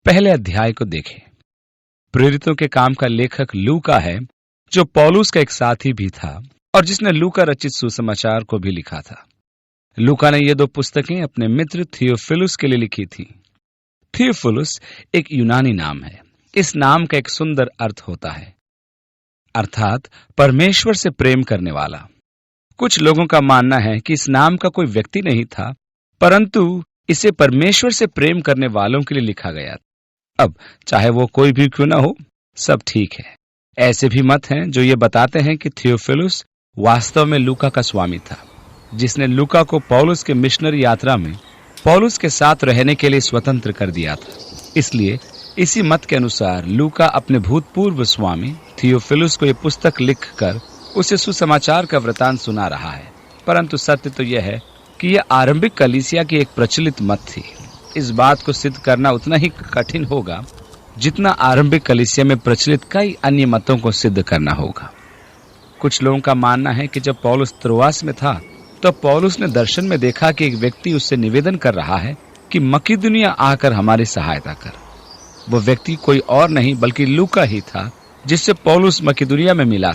पहले अध्याय को देखें। प्रेरितों के काम का लेखक लूका है, जो पौलुस का एक साथी भी था और जिसने लूका रचित सुसमाचार को भी लिखा था। लूका ने ये 2 पुस्तकें अपने मित्र थियोफिलुस के लिए लिखी थी। थियोफिलुस एक यूनानी नाम है। इस नाम का एक सुंदर अर्थ होता है, अर्थात परमेश्वर से प्रेम करने वाला। कुछ लोगों का मानना है कि इस नाम का कोई व्यक्ति नहीं था, परंतु इसे परमेश्वर से प्रेम करने वालों के लिए लिखा गया। अब चाहे वो कोई भी क्यों ना हो, सब ठीक है। ऐसे भी मत हैं जो ये बताते हैं कि थियोफिलुस वास्तव में लूका का स्वामी था, जिसने लूका को पौलुस के मिशनरी यात्रा में पौलुस के साथ रहने के लिए स्वतंत्र कर दिया था। इसलिए इसी मत के अनुसार लूका अपने भूतपूर्व स्वामी थियोफिलुस को यह पुस्तक लिखकर उसे सुसमाचार का वृतांत सुना रहा है। परंतु सत्य तो यह है कि यह आरंभिक कलीसिया की एक प्रचलित मत थी। इस बात को सिद्ध करना उतना ही कठिन होगा जितना आरंभिक कलीसिया में प्रचलित कई अन्य मतों को सिद्ध करना होगा। कुछ लोगों का मानना है कि जब पौलुस त्रोआस में था, तो पौलुस ने दर्शन में देखा कि एक व्यक्ति उससे निवेदन कर रहा है कि मकिदुनिया आकर हमारी सहायता कर। वो व्यक्ति कोई और नहीं बल्कि लूका ही था, जिससे पौलुस मकिदुनिया में मिला।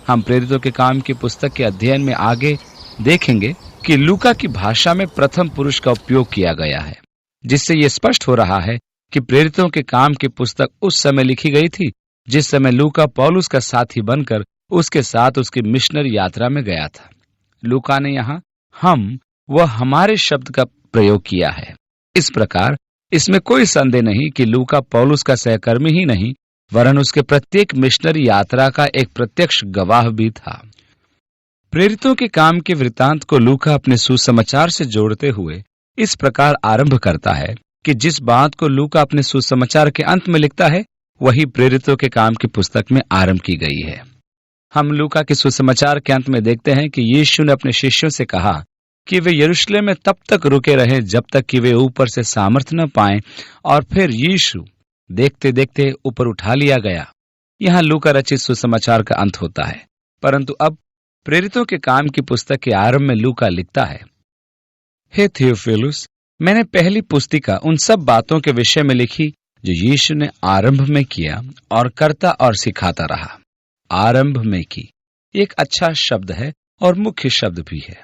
हम प्रेरितों के काम की पुस्तक के अध्ययन में आगे देखेंगे कि लूका की भाषा में प्रथम पुरुष का उपयोग किया गया है, जिससे यह स्पष्ट हो रहा है कि प्रेरितों के काम की पुस्तक उस समय लिखी गई थी जिस समय लूका पौलुस का साथी बनकर उसके साथ उसकी मिशनरी यात्रा में गया था। लूका ने यहाँ हम व हमारे शब्द का प्रयोग किया है। इस प्रकार इसमें कोई संदेह नहीं कि लूका पौलुस का सहकर्मी ही नहीं, वरन उसके प्रत्येक मिशनरी यात्रा का एक प्रत्यक्ष गवाह भी था। प्रेरितों के काम के वृतांत को लूका अपने सुसमाचार से जोड़ते हुए इस प्रकार आरंभ करता है कि जिस बात को लूका अपने सुसमाचार के अंत में लिखता है, वही प्रेरितों के काम की पुस्तक में आरंभ की गई है। हम लूका के सुसमाचार के अंत में देखते हैं कि यीशु ने अपने शिष्यों से कहा कि वे यरूशलेम में तब तक रुके रहे जब तक कि वे ऊपर से सामर्थ न पाएं, और फिर यीशु देखते देखते ऊपर उठा लिया गया। यहाँ लूका रचित सुसमाचार का अंत होता है। परंतु अब प्रेरितों के काम की पुस्तक के आरंभ में लूका लिखता है, हे थियोफिलुस, मैंने पहली पुस्तिका उन सब बातों के विषय में लिखी जो यीशु ने आरंभ में किया और करता और सिखाता रहा। आरंभ में की एक अच्छा शब्द है और मुख्य शब्द भी है।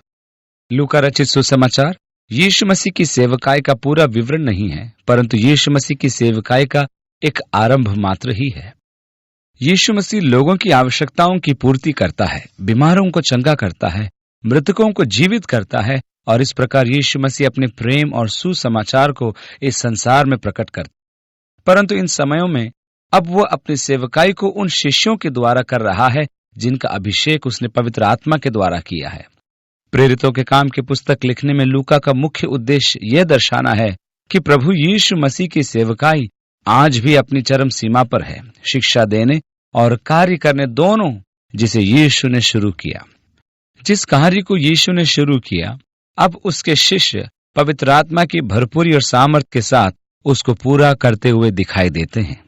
लूका रचित सुसमाचार यीशु मसीह की सेवकाई का पूरा विवरण नहीं है, परंतु यीशु मसीह की सेवकाई का एक आरंभ मात्र ही है। यीशु मसीह लोगों की आवश्यकताओं की पूर्ति करता है, बीमारों को चंगा करता है, मृतकों को जीवित करता है, और इस प्रकार यीशु मसीह अपने प्रेम और सुसमाचार को इस संसार में प्रकट करता। परंतु इन समयों में अब वह अपनी सेवकाई को उन शिष्यों के द्वारा कर रहा है जिनका अभिषेक उसने पवित्र आत्मा के द्वारा किया है। प्रेरितों के काम की पुस्तक लिखने में लूका का मुख्य उद्देश्य यह दर्शाना है कि प्रभु यीशु मसीह की सेवकाई आज भी अपनी चरम सीमा पर है, शिक्षा देने और कार्य करने दोनों, जिसे यीशु ने शुरू किया। जिस कार्य को यीशु ने शुरू किया, अब उसके शिष्य पवित्र आत्मा की भरपूरी और सामर्थ के साथ उसको पूरा करते हुए दिखाई देते हैं।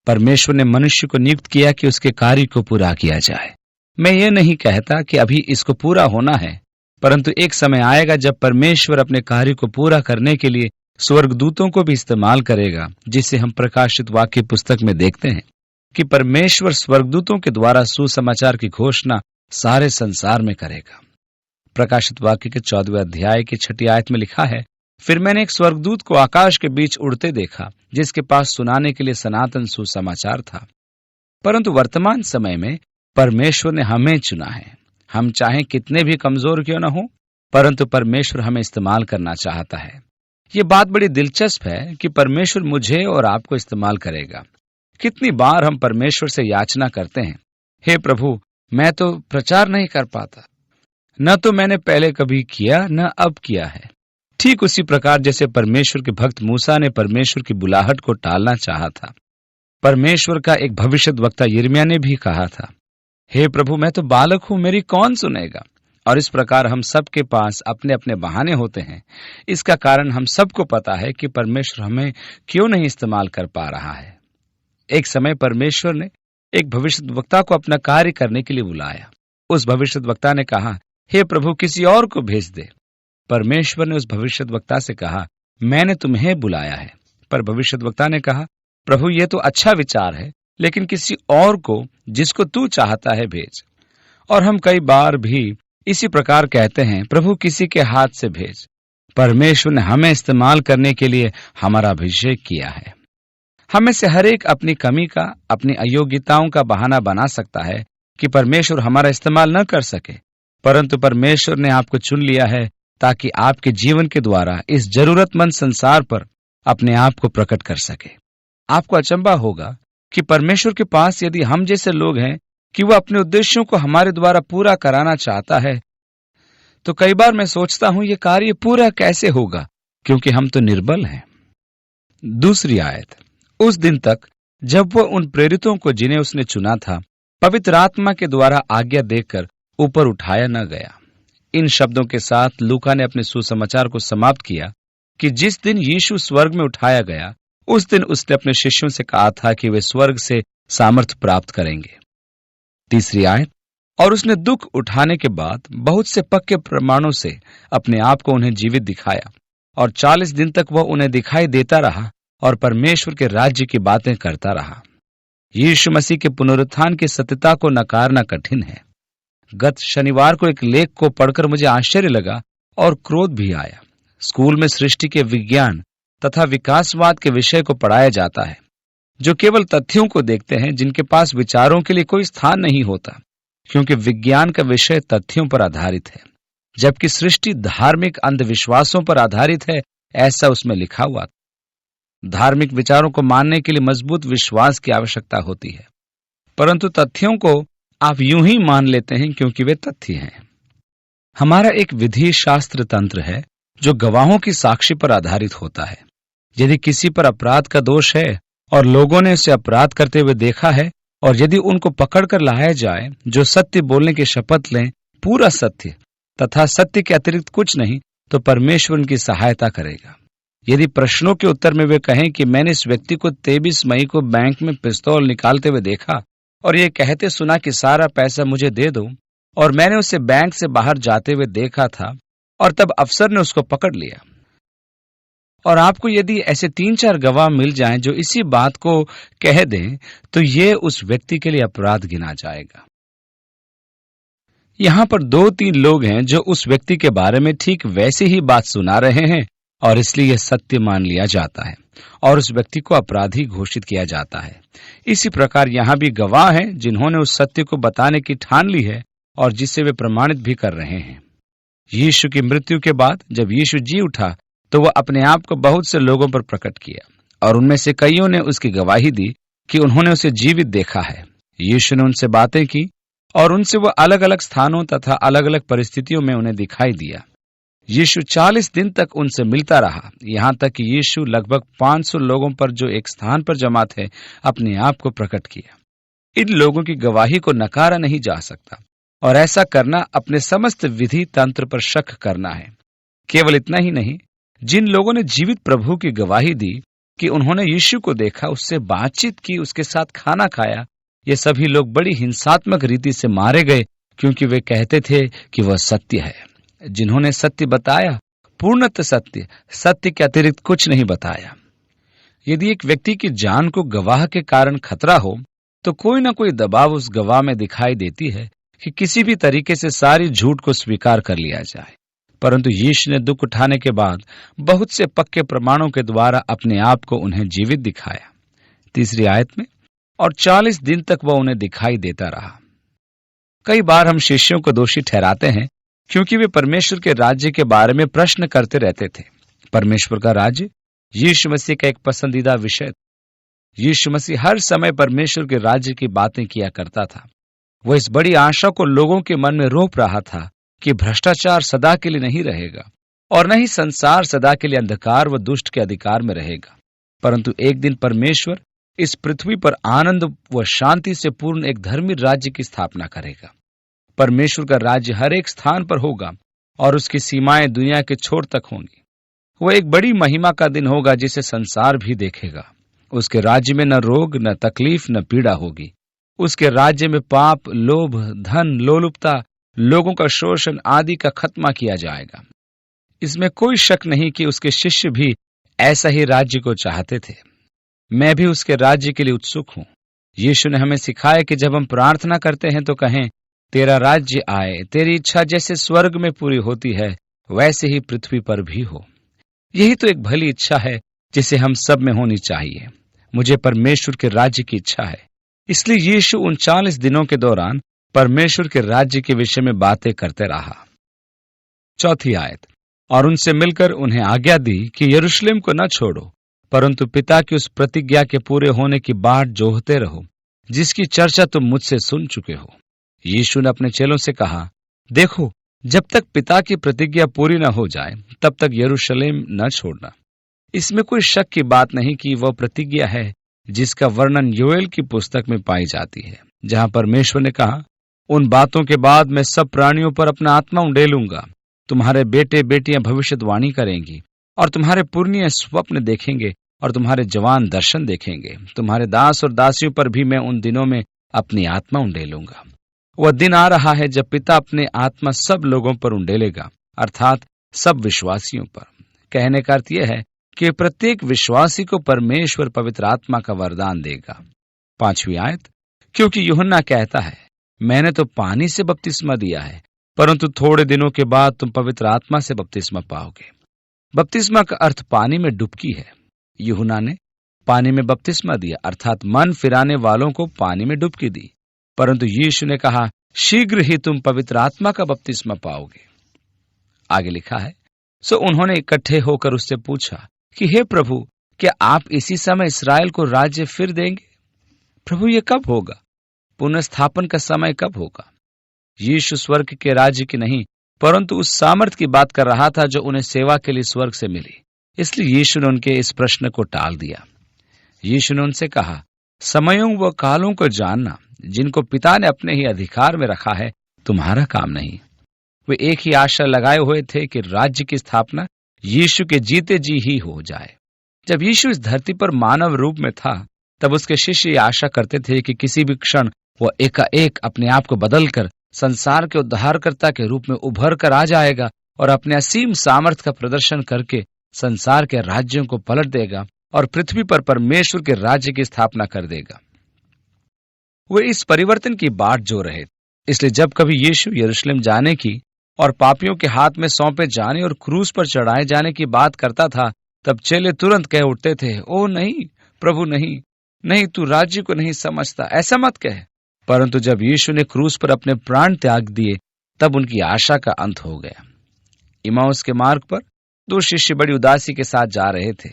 परमेश्वर ने मनुष्य को नियुक्त किया कि उसके कार्य को पूरा किया जाए। मैं ये नहीं कहता कि अभी इसको पूरा होना है, परंतु एक समय आएगा जब परमेश्वर अपने कार्य को पूरा करने के लिए स्वर्गदूतों को भी इस्तेमाल करेगा, जिसे हम प्रकाशित वाक्य पुस्तक में देखते हैं कि परमेश्वर स्वर्गदूतों के द्वारा सुसमाचार की घोषणा सारे संसार में करेगा। प्रकाशित वाक्य के 14वें अध्याय की 6ठी आयत में लिखा है, फिर मैंने एक स्वर्गदूत को आकाश के बीच उड़ते देखा, जिसके पास सुनाने के लिए सनातन सुसमाचार था। परंतु वर्तमान समय में परमेश्वर ने हमें चुना है। हम चाहे कितने भी कमजोर क्यों न हो, परंतु परमेश्वर हमें इस्तेमाल करना चाहता है। ये बात बड़ी दिलचस्प है कि परमेश्वर मुझे और आपको इस्तेमाल करेगा। कितनी बार हम परमेश्वर से याचना करते हैं, हे प्रभु, मैं तो प्रचार नहीं कर पाता, न तो मैंने पहले कभी किया न अब किया है। ठीक उसी प्रकार जैसे परमेश्वर के भक्त मूसा ने परमेश्वर की बुलाहट को टालना चाहा था। परमेश्वर का एक भविष्यद्वक्ता यिर्मयाह ने भी कहा था, हे प्रभु, मैं तो बालक हूं, मेरी कौन सुनेगा। और इस प्रकार हम सबके पास अपने अपने बहाने होते हैं। इसका कारण हम सबको पता है कि परमेश्वर हमें क्यों नहीं इस्तेमाल कर पा रहा है। एक समय परमेश्वर ने एक भविष्यद्वक्ता को अपना कार्य करने के लिए बुलाया। उस भविष्यद्वक्ता ने कहा, हे प्रभु, किसी और को भेज दे। परमेश्वर ने उस भविष्यद्वक्ता से कहा, मैंने तुम्हें बुलाया है। पर भविष्यद्वक्ता ने कहा, प्रभु ये तो अच्छा विचार है, लेकिन किसी और को जिसको तू चाहता है भेज। और हम कई बार भी इसी प्रकार कहते हैं, प्रभु किसी के हाथ से भेज। परमेश्वर ने हमें इस्तेमाल करने के लिए हमारा अभिषेक किया है। हमें से हर एक अपनी कमी का, अपनी अयोग्यताओं का बहाना बना सकता है कि परमेश्वर हमारा इस्तेमाल न कर सके, परंतु परमेश्वर ने आपको चुन लिया है ताकि आपके जीवन के द्वारा इस जरूरतमंद संसार पर अपने आप को प्रकट कर सके। आपको अचंभा होगा कि परमेश्वर के पास यदि हम जैसे लोग हैं कि वह अपने उद्देश्यों को हमारे द्वारा पूरा कराना चाहता है, तो कई बार मैं सोचता हूं यह कार्य पूरा कैसे होगा, क्योंकि हम तो निर्बल हैं। दूसरी आयत, उस दिन तक जब वह उन प्रेरितों को जिन्हें उसने चुना था पवित्र आत्मा के द्वारा आज्ञा देकर ऊपर उठाया न गया। इन शब्दों के साथ लूका ने अपने सुसमाचार को समाप्त किया कि जिस दिन यीशु स्वर्ग में उठाया गया, उस दिन उसने अपने शिष्यों से कहा था कि वे स्वर्ग से सामर्थ्य प्राप्त करेंगे। तीसरी आयत, और उसने दुख उठाने के बाद बहुत से पक्के प्रमाणों से अपने आप को उन्हें जीवित दिखाया, और 40 दिन तक वह उन्हें दिखाई देता रहा और परमेश्वर के राज्य की बातें करता रहा। यीशु मसीह के पुनरुत्थान की सत्यता को नकारना कठिन है। गत शनिवार को एक लेख को पढ़कर मुझे आश्चर्य लगा और क्रोध भी आया। स्कूल में सृष्टि के विज्ञान तथा विकासवाद के विषय को पढ़ाया जाता है, जो केवल तथ्यों को देखते हैं, जिनके पास विचारों के लिए कोई स्थान नहीं होता, क्योंकि विज्ञान का विषय तथ्यों पर आधारित है, जबकि सृष्टि धार्मिक अंधविश्वासों पर आधारित है, ऐसा उसमें लिखा हुआ। धार्मिक विचारों को मानने के लिए मजबूत विश्वास की आवश्यकता होती है, परंतु तथ्यों को आप यूं ही मान लेते हैं क्योंकि वे तथ्य हैं। हमारा एक विधि शास्त्र तंत्र है जो गवाहों की साक्षी पर आधारित होता है। यदि किसी पर अपराध का दोष है और लोगों ने उसे अपराध करते हुए देखा है, और यदि उनको पकड़कर लाया जाए जो सत्य बोलने की शपथ लें, पूरा सत्य तथा सत्य के अतिरिक्त कुछ नहीं, तो परमेश्वर उनकी सहायता करेगा। यदि प्रश्नों के उत्तर में वे कहें कि मैंने इस व्यक्ति को 23 मई को बैंक में पिस्तौल निकालते हुए देखा और ये कहते सुना कि सारा पैसा मुझे दे दो, और मैंने उसे बैंक से बाहर जाते हुए देखा था और तब अफसर ने उसको पकड़ लिया, और आपको यदि ऐसे 3-4 गवाह मिल जाएं जो इसी बात को कह दें, तो ये उस व्यक्ति के लिए अपराध गिना जाएगा। यहां पर 2-3 लोग हैं जो उस व्यक्ति के बारे में ठीक वैसी ही बात सुना रहे हैं, और इसलिए यह सत्य मान लिया जाता है और उस व्यक्ति को अपराधी घोषित किया जाता है। इसी प्रकार यहां भी गवाह हैं जिन्होंने उस सत्य को बताने की ठान ली है और जिसे वे प्रमाणित भी कर रहे हैं। यीशु की मृत्यु के बाद जब यीशु जी उठा, तो वह अपने आप को बहुत से लोगों पर प्रकट किया, और उनमें से कईयों ने उसकी गवाही दी कि उन्होंने उसे जीवित देखा है। यीशु ने उनसे बातें की और उनसे वह अलग अलग स्थानों तथा अलग अलग परिस्थितियों में उन्हें दिखाई दिया। यीशु 40 दिन तक उनसे मिलता रहा, यहां तक कि यीशु लगभग 500 लोगों पर जो एक स्थान पर जमा थे अपने आप को प्रकट किया। इन लोगों की गवाही को नकारा नहीं जा सकता, और ऐसा करना अपने समस्त विधि तंत्र पर शक करना है। केवल इतना ही नहीं, जिन लोगों ने जीवित प्रभु की गवाही दी कि उन्होंने यीशु को देखा, उससे बातचीत की, उसके साथ खाना खाया, ये सभी लोग बड़ी हिंसात्मक रीति से मारे गए, क्योंकि वे कहते थे कि वह सत्य है। जिन्होंने सत्य बताया, पूर्णतः सत्य, सत्य के अतिरिक्त कुछ नहीं बताया। यदि एक व्यक्ति की जान को गवाह के कारण खतरा हो, तो कोई न कोई दबाव उस गवाह में दिखाई देती है कि किसी भी तरीके से सारी झूठ को स्वीकार कर लिया जाए। परंतु यीशु ने दुख उठाने के बाद बहुत से पक्के प्रमाणों के द्वारा अपने आप को उन्हें जीवित दिखाया। तीसरी आयत में, और 40 दिन तक वह उन्हें दिखाई देता रहा। कई बार हम शिष्यों को दोषी ठहराते हैं क्योंकि वे परमेश्वर के राज्य के बारे में प्रश्न करते रहते थे। परमेश्वर का राज्य यीशु मसीह का एक पसंदीदा विषय था। यीशु मसीह हर समय परमेश्वर के राज्य की बातें किया करता था। वह इस बड़ी आशा को लोगों के मन में रोप रहा था कि भ्रष्टाचार सदा के लिए नहीं रहेगा, और न ही संसार सदा के लिए अंधकार व दुष्ट के अधिकार में रहेगा, परंतु एक दिन परमेश्वर इस पृथ्वी पर आनंद व शांति से पूर्ण एक धर्मी राज्य की स्थापना करेगा। परमेश्वर का राज्य हर एक स्थान पर होगा और उसकी सीमाएं दुनिया के छोर तक होंगी। वह एक बड़ी महिमा का दिन होगा जिसे संसार भी देखेगा। उसके राज्य में न रोग, न तकलीफ, न पीड़ा होगी। उसके राज्य में पाप, लोभ, धन, लोलुपता, लोगों का शोषण आदि का खत्मा किया जाएगा। इसमें कोई शक नहीं कि उसके शिष्य भी ऐसा ही राज्य को चाहते थे। मैं भी उसके राज्य के लिए उत्सुक हूं। यीशु ने हमें सिखाया कि जब हम प्रार्थना करते हैं तो कहें, तेरा राज्य आए, तेरी इच्छा जैसे स्वर्ग में पूरी होती है वैसे ही पृथ्वी पर भी हो। यही तो एक भली इच्छा है जिसे हम सब में होनी चाहिए। मुझे परमेश्वर के राज्य की इच्छा है। इसलिए यीशु 39 दिनों के दौरान परमेश्वर के राज्य के विषय में बातें करते रहा। चौथी आयत, और उनसे मिलकर उन्हें आज्ञा दी कि यरूशलेम को न छोड़ो, परंतु पिता की उस प्रतिज्ञा के पूरे होने की बाट जोहते रहो, जिसकी चर्चा तुम मुझसे सुन चुके हो। यीशु ने अपने चेलों से कहा, देखो, जब तक पिता की प्रतिज्ञा पूरी न हो जाए तब तक यरूशलेम न छोड़ना। इसमें कोई शक की बात नहीं कि वह प्रतिज्ञा है जिसका वर्णन योएल की पुस्तक में पाई जाती है, जहां परमेश्वर ने कहा, उन बातों के बाद मैं सब प्राणियों पर अपना आत्मा उंडेलूंगा। तुम्हारे बेटे बेटियां भविष्यवाणी करेंगी और तुम्हारे पुरनिये स्वप्न देखेंगे और तुम्हारे जवान दर्शन देखेंगे। तुम्हारे दास और दासियों पर भी मैं उन दिनों में अपनी आत्मा उंडेलूंगा। वह दिन आ रहा है जब पिता अपने आत्मा सब लोगों पर उंडेलेगा, अर्थात सब विश्वासियों पर। कहने का अर्थ यह है कि प्रत्येक विश्वासी को परमेश्वर पवित्र आत्मा का वरदान देगा। 5वीं आयत, क्योंकि यूहन्ना कहता है, मैंने तो पानी से बपतिस्मा दिया है, परंतु थोड़े दिनों के बाद तुम पवित्र आत्मा से बपतिस्मा पाओगे। बपतिस्मा का अर्थ पानी में डुबकी है। यूहन्ना ने पानी में बपतिस्मा दिया, अर्थात मन फिराने वालों को पानी में डुबकी दी, परंतु यीशु ने कहा, शीघ्र ही तुम पवित्र आत्मा का बपतिस्मा पाओगे। आगे लिखा है, सो उन्होंने इकट्ठे होकर उससे पूछा कि हे प्रभु, क्या आप इसी समय इसराइल को राज्य फिर देंगे? प्रभु, ये कब होगा? पुनर्स्थापन का समय कब होगा? यीशु स्वर्ग के राज्य की नहीं, परंतु उस सामर्थ की बात कर रहा था जो उन्हें सेवा के लिए स्वर्ग से मिली। इसलिए यीशु ने उनके इस प्रश्न को टाल दिया। यीशु ने उनसे कहा, समयों व कालों को जानना जिनको पिता ने अपने ही अधिकार में रखा है तुम्हारा काम नहीं। वे एक ही आशा लगाए हुए थे कि राज्य की स्थापना यीशु के जीते जी ही हो जाए। जब यीशु इस धरती पर मानव रूप में था तब उसके शिष्य ये आशा करते थे कि किसी भी क्षण वह एकाएक अपने आप को बदलकर संसार के उद्धारकर्ता के रूप में उभर कर आ जाएगा और अपने असीम सामर्थ्य का प्रदर्शन करके संसार के राज्यों को पलट देगा और पृथ्वी पर परमेश्वर के राज्य की स्थापना कर देगा। वे इस परिवर्तन की बाट जो रहे। इसलिए जब कभी यीशु यरूशलेम जाने की और पापियों के हाथ में सौंपे जाने और क्रूस पर चढ़ाए जाने की बात करता था, तब चेले तुरंत कह उठते थे, ओ नहीं प्रभु, नहीं नहीं, तू राज्य को नहीं समझता, ऐसा मत कह। परंतु जब यीशु ने क्रूस पर अपने प्राण त्याग दिए तब उनकी आशा का अंत हो गया। इमाउस के मार्ग पर 2 शिष्य बड़ी उदासी के साथ जा रहे थे।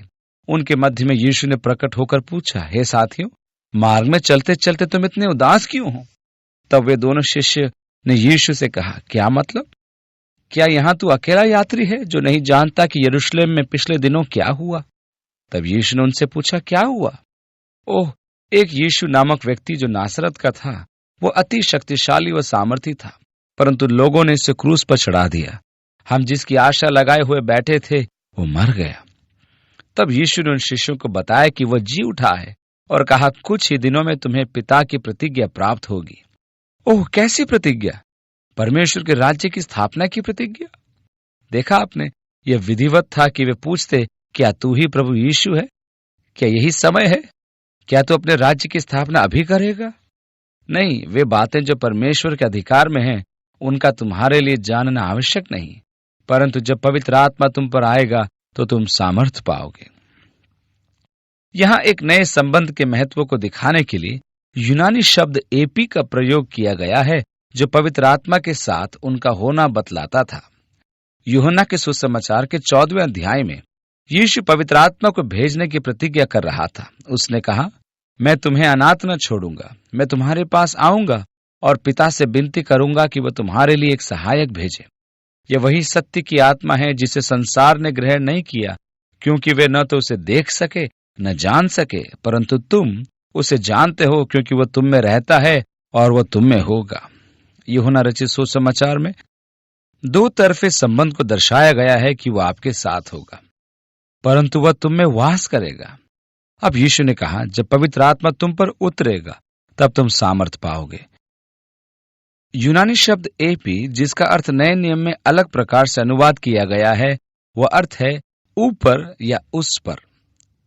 उनके मध्य में यीशु ने प्रकट होकर पूछा, हे साथियों, मार्ग में चलते चलते तुम इतने उदास क्यों हो? तब वे दोनों शिष्य ने यीशु से कहा, क्या मतलब? क्या यहाँ तू अकेला यात्री है जो नहीं जानता कि यरूशलेम में पिछले दिनों क्या हुआ? तब यीशु ने उनसे पूछा, क्या हुआ? ओह, एक यीशु नामक व्यक्ति जो नासरत का था, वो अति शक्तिशाली व सामर्थी था, परंतु लोगों ने इसे क्रूस पर चढ़ा दिया। हम जिसकी आशा लगाए हुए बैठे थे वो मर गया। तब यीशु ने उन शिष्यों को बताया कि वह जी उठा है और कहा, कुछ ही दिनों में तुम्हें पिता की प्रतिज्ञा प्राप्त होगी। ओह, कैसी प्रतिज्ञा? परमेश्वर के राज्य की स्थापना की प्रतिज्ञा। देखा आपने, यह विधिवत था कि वे पूछते, क्या तू ही प्रभु यीशु है? क्या यही समय है? क्या तू अपने राज्य की स्थापना अभी करेगा? नहीं, वे बातें जो परमेश्वर के अधिकार में हैं, उनका तुम्हारे लिए जानना आवश्यक नहीं, परंतु जब पवित्र आत्मा तुम पर आएगा तो तुम सामर्थ पाओगे। यहां एक नए संबंध के महत्व को दिखाने के लिए यूनानी शब्द एपी का प्रयोग किया गया है, जो पवित्र आत्मा के साथ उनका होना बतलाता था। यूहन्ना के सुसमाचार के 14वें अध्याय में यीशु पवित्र आत्मा को भेजने की प्रतिज्ञा कर रहा था। उसने कहा, मैं तुम्हें अनाथ न छोड़ूंगा, मैं तुम्हारे पास आऊंगा और पिता से विनती करूंगा कि वह तुम्हारे लिए एक सहायक भेजे। यह वही सत्य की आत्मा है जिसे संसार ने ग्रहण नहीं किया, क्योंकि वे न तो उसे देख सके न जान सके, परंतु तुम उसे जानते हो क्योंकि वह तुम में रहता है और वह तुम में होगा। यूहन्ना रचित सुसमाचार में 2 तरफे संबंध को दर्शाया गया है कि वह आपके साथ होगा, परंतु वह तुम में वास करेगा। अब यीशु ने कहा, जब पवित्र आत्मा तुम पर उतरेगा तब तुम सामर्थ पाओगे। यूनानी शब्द एपी, जिसका अर्थ नए नियम में अलग प्रकार से अनुवाद किया गया है, वह अर्थ है ऊपर या उस पर।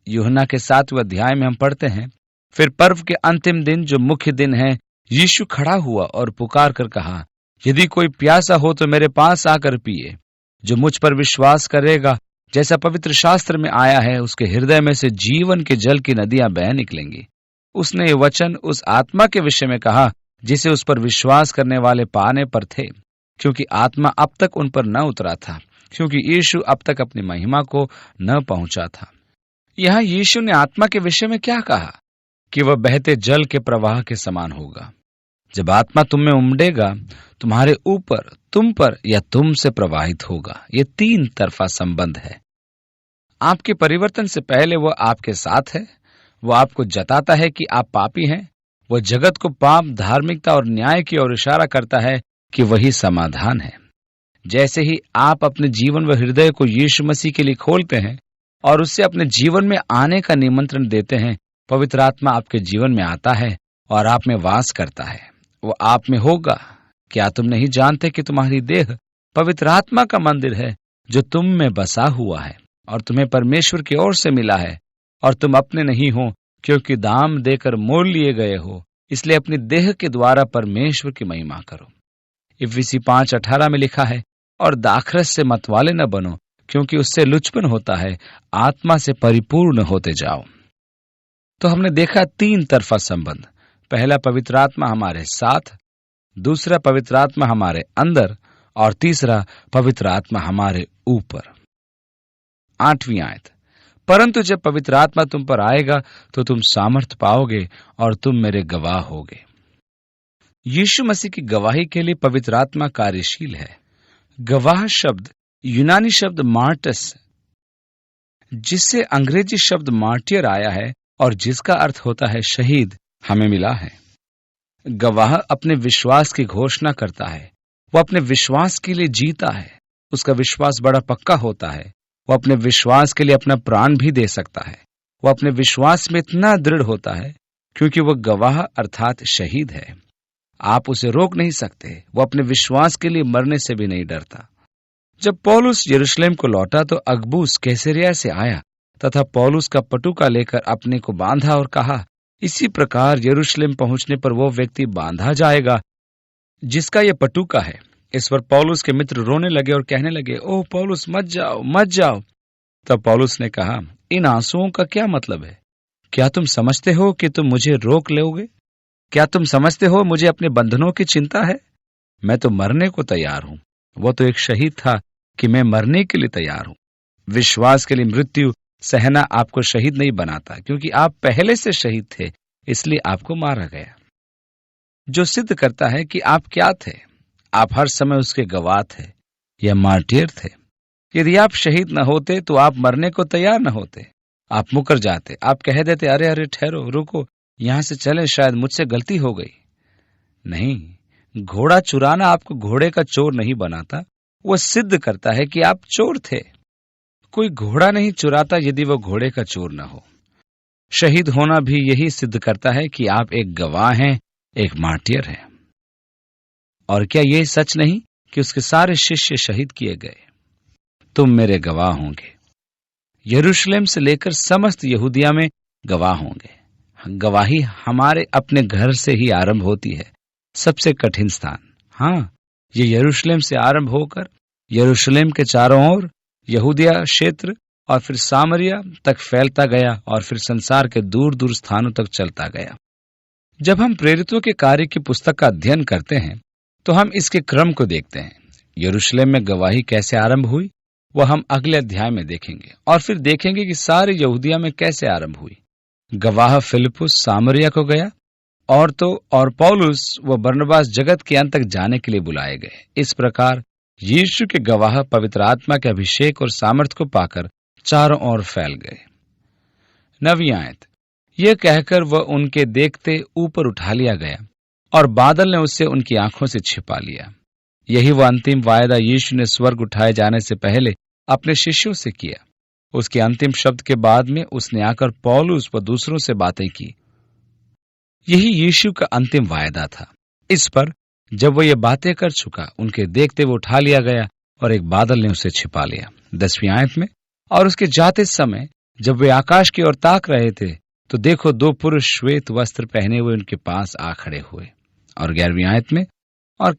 यूहन्ना के 7वें अध्याय में हम पढ़ते हैं, फिर पर्व के अंतिम दिन जो मुख्य दिन है, यीशु खड़ा हुआ और पुकार कर कहा, यदि कोई प्यासा हो तो मेरे पास आकर पिए। जो मुझ पर विश्वास करेगा, जैसा पवित्र शास्त्र में आया है, उसके हृदय में से जीवन के जल की नदियां बह निकलेंगी। उसने ये वचन उस आत्मा के विषय में कहा जिसे उस पर विश्वास करने वाले पाने पर थे, क्योंकि आत्मा अब तक उन पर न उतरा था, क्योंकि यीशु अब तक अपनी महिमा को न पहुंचा था। यहां यीशु ने आत्मा के विषय में क्या कहा कि वह बहते जल के प्रवाह के समान होगा। जब आत्मा तुम में उमड़ेगा, तुम्हारे ऊपर, तुम पर या तुम से प्रवाहित होगा। ये 3 तरफा संबंध है। आपके परिवर्तन से पहले वह आपके साथ है। वह आपको जताता है कि आप पापी हैं। वह जगत को पाप, धार्मिकता और न्याय की ओर इशारा करता है कि वही समाधान है। जैसे ही आप अपने जीवन व हृदय को यीशु मसीह के लिए खोलते हैं और उससे अपने जीवन में आने का निमंत्रण देते हैं, पवित्र आत्मा आपके जीवन में आता है और आप में वास करता है। वो आप में होगा। क्या तुम नहीं जानते कि तुम्हारी देह पवित्र आत्मा का मंदिर है जो तुम में बसा हुआ है और तुम्हें परमेश्वर की ओर से मिला है, और तुम अपने नहीं हो, क्योंकि दाम देकर मोल लिए गए हो। इसलिए अपनी देह के द्वारा परमेश्वर की महिमा करो। इफिसी 5:18 में लिखा है, और दाखरस से मतवाले न बनो, क्योंकि उससे लुचपन होता है। आत्मा से परिपूर्ण होते जाओ। तो हमने देखा 3 तरफा संबंध। पहला, पवित्र आत्मा हमारे साथ, दूसरा, पवित्र आत्मा हमारे अंदर, और तीसरा, पवित्र आत्मा हमारे ऊपर। 8वीं आयत, परंतु जब पवित्र आत्मा तुम पर आएगा तो तुम सामर्थ पाओगे और तुम मेरे गवाह होगे। यीशु मसीह की गवाही के लिए पवित्र आत्मा कार्यशील है। गवाह शब्द यूनानी शब्द मार्टस, जिससे अंग्रेजी शब्द मार्टियर आया है और जिसका अर्थ होता है शहीद, हमें मिला है। गवाह अपने विश्वास की घोषणा करता है। वह अपने विश्वास के लिए जीता है। उसका विश्वास बड़ा पक्का होता है। वह अपने विश्वास के लिए अपना प्राण भी दे सकता है। वह अपने विश्वास में इतना दृढ़ होता है क्योंकि वह गवाह अर्थात शहीद है। आप उसे रोक नहीं सकते। वह अपने विश्वास के लिए मरने से भी नहीं डरता। जब पौलुस यरूशलेम को लौटा तो अगबुस कैसरिया से आया तथा पौलुस का पटुका लेकर अपने को बांधा और कहा, इसी प्रकार यरूशलेम पहुंचने पर वो व्यक्ति बांधा जाएगा जिसका यह पटुका है। इस पर पौलुस के मित्र रोने लगे और कहने लगे, ओह पौलुस, मत जाओ, मत जाओ। तब पौलुस ने कहा, इन आंसुओं का क्या मतलब है? क्या तुम समझते हो कि तुम मुझे रोक लोगे? क्या तुम समझते हो मुझे अपने बंधनों की चिंता है? मैं तो मरने को तैयार हूं। वो तो एक शहीद था कि मैं मरने के लिए तैयार हूं। विश्वास के लिए मृत्यु सहना आपको शहीद नहीं बनाता, क्योंकि आप पहले से शहीद थे, इसलिए आपको मारा गया। जो सिद्ध करता है कि आप क्या थे। आप हर समय उसके गवाह थे या मार्टियर थे। यदि आप शहीद न होते तो आप मरने को तैयार न होते। आप मुकर जाते। आप कह देते, अरे अरे ठहरो, रुको, यहां से चले, शायद मुझसे गलती हो गई। नहीं, घोड़ा चुराना आपको घोड़े का चोर नहीं बनाता। वह सिद्ध करता है कि आप चोर थे। कोई घोड़ा नहीं चुराता यदि वह घोड़े का चोर न हो। शहीद होना भी यही सिद्ध करता है कि आप एक गवाह हैं, एक मार्टियर हैं। और क्या यह सच नहीं कि उसके सारे शिष्य शहीद किए गए? तुम मेरे गवाह होंगे। यरूशलेम से लेकर समस्त यहूदिया में गवाह होंगे। गवाही हमारे अपने घर से ही आरंभ होती है। सबसे कठिन स्थान, हाँ, ये यरूशलेम से आरंभ होकर यरूशलेम के चारों ओर यहूदिया क्षेत्र और फिर सामरिया तक फैलता गया और फिर संसार के दूर दूर स्थानों तक चलता गया। जब हम प्रेरितों के कार्य की पुस्तक का अध्ययन करते हैं तो हम इसके क्रम को देखते हैं। यरूशलेम में गवाही कैसे आरंभ हुई वह हम अगले अध्याय में देखेंगे, और फिर देखेंगे कि सारे यहूदिया में कैसे आरंभ हुई। गवाह फिलिपुस सामरिया को गया और पौलुस व बरनबास जगत के अंत तक जाने के लिए बुलाए गए। इस प्रकार यीशु के गवाह पवित्र आत्मा के अभिषेक और सामर्थ को पाकर चारों ओर फैल गए। 9वीं आयत, यह कहकर वह उनके देखते ऊपर उठा लिया गया और बादल ने उससे उनकी आंखों से छिपा लिया। यही वह अंतिम वायदा यीशु ने स्वर्ग उठाए जाने से पहले अपने शिष्यों से किया। उसके अंतिम शब्द के बाद में उसने आकर पौलुस व दूसरों से बातें की। यही यीशु का अंतिम वायदा था। इस पर जब वह ये बातें कर चुका, उनके देखते वो उठा लिया गया और एक बादल ने उसे छिपा लिया। 10वीं आयत में, और उसके जाते समय जब वे आकाश की ओर ताक रहे थे तो देखो 2 पुरुष श्वेत वस्त्र पहने हुए उनके पास आ खड़े हुए। और 11वीं आयत में, और